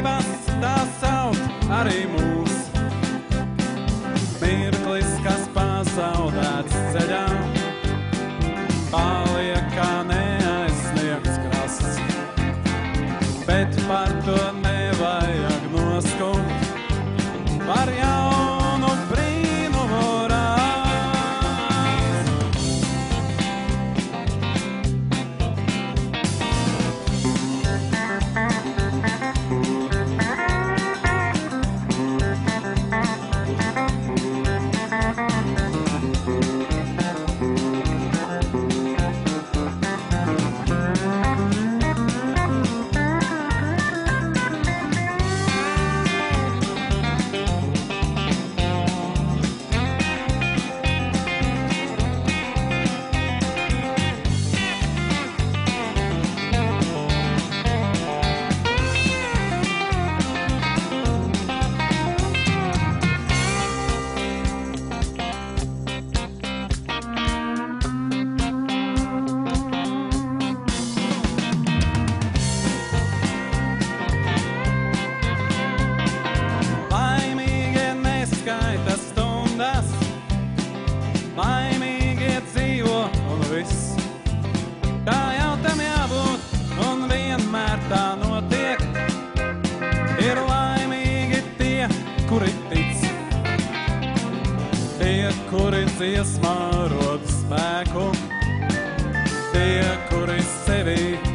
gribas tā saukt arī mūs. Mirklis, kas pazaudēts ceļā, paliek kā neaizsniegts krasts, bet par to nevajag noskumt, par jaunu brīnumu rast. Laimīgi dzīvo un viss, tā jau tam jābūt, un vienmēr tā notiek. Ir laimīgi tie, kuri tic, tie, kuri dziesmā rod spēku, tie, kuri sevi